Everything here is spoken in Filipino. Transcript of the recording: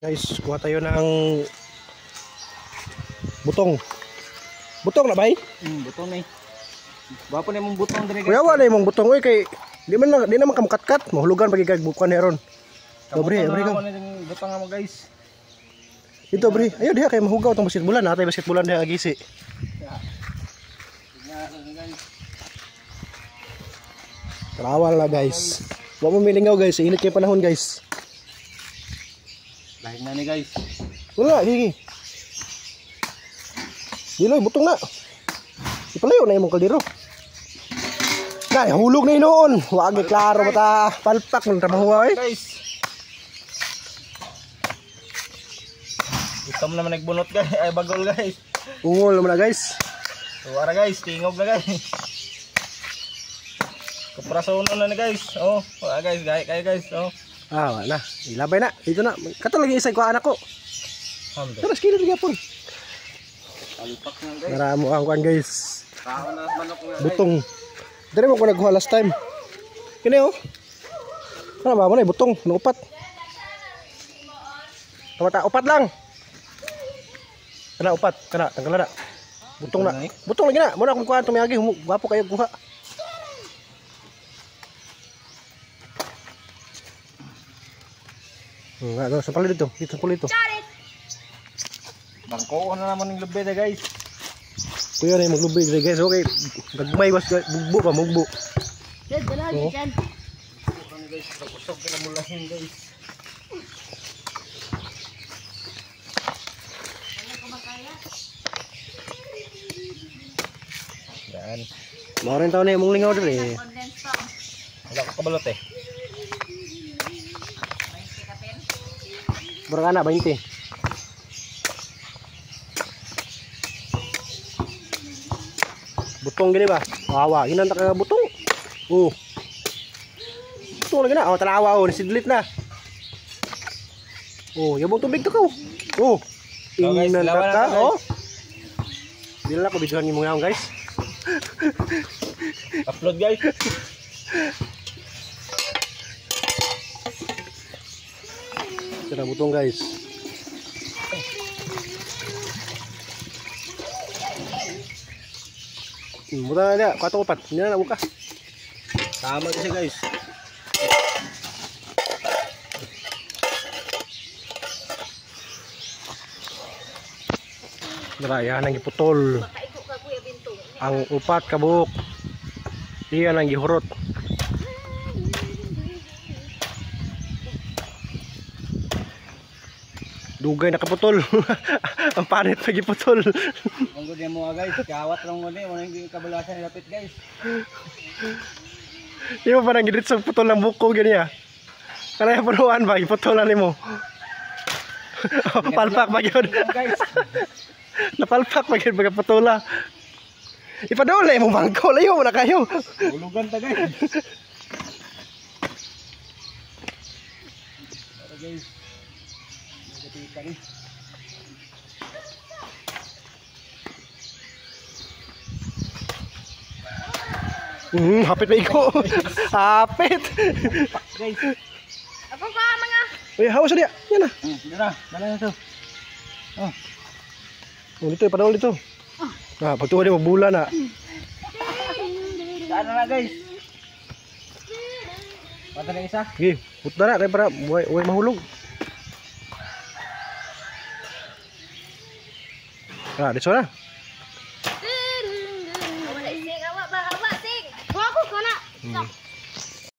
Guys, kuha tayo ng butong. Butong na bay? Butong na eh. Bapo na mong butong dire guys. Kuya wala imong butong oy kay di naman kamukatkat, mahulugan pagi kag bukan heron. Dobre, dobre ka. Butong nga mo guys. Ito bre, ayo diha kay mahugaw tong basketbolan, natay basketbolan diha agisi. Karawal la guys. Wa mo milingaw guys, init kay panahon guys. Lahig na ni guys. Wala, higi. Diloy, butong na. Ipalayo na imong kaldero. Nay, hulog na inoon. Wag klaro bata palpak ng trabaho eh. Guys. Ito mo naman nagbunot guys, ay bagol guys. Ungol naman na guys. Tuwara guys, tingog na guys. Kaprasono na ni guys. Oh, wala guys, kaya guys. Oh. Ah, wala na. Ilabay na. Dito na. Kato lagi isay ko anak ko. Pero skillet lagi apon. Palpak na guys. Naramo ang kuan guys. Tao na manok na guys. Butong. Dire mo ko nagkuha last time. Kini oh. Ano ba mo na butong, no upat. Tawata upat lang. Kana upat, kana tanggal na. Butong na. Butong lagi na. Mo na akong kuha itong miyagi. Gwapo kayo kuha. Sa pala dito. Dito pala dito. Bangko na naman ng lubi na guys. Kuya na yung maglubig guys. Okay. Gagmay was bugbo pa. Mugbo. Dad, dala Oo. dyan. Ano guys, pag-usok na mulahin guys. Yan. Maurin tao na yung mong lingaw dito eh. Condense pa. Wala ko kabalot eh. Murang anak, 20. Butong gini ba? Wawa, ginanta ka butong. Oh. Butong lagi na. Oh, tanawa oh, nasidlit na. Oh, yabong tubig to ka. Oh. guys, Inanta lawan na ka, to, guys. oh. Di na ako videohan yung mga guys. Upload guys. Ito na butong guys. Mura na dia, 4-4. Hindi na buka. Tama kasi guys. Narayahan ang giputol. Makaiko ka kuya Bintong. Ang upat kabuk. Iyan ang gihurot. Dugay nakaputol. Ang panit pag iputol. Ang good mo guys, kawat lang mo ni, wala yung kabalasan ni lapit guys. Di mo ba nang gidit sa putol ng buko ganyan? Kanaya punuan ba? Iputolan ni mo. Palpak ba yun? Guys, Napalpak ba yun pagkaputula? Ipadole mo bangko. Layo mo na kayo. hulugan ta guys. Para guys. Nagatikan ni. Hapit pa iko. Hapit. Guys. Ako ka mga. Uy, hawas na dia. Yan na. Dala na to. Oh. Oh, dito, ipadole dito. Ah, pagtuwa dia magbula na. Saan na guys? Pata na isa. Sige, puta na kay para buhay mahulog. Ah, dito na. Wala sing, awa ba? Awa sing. Huwag ko na.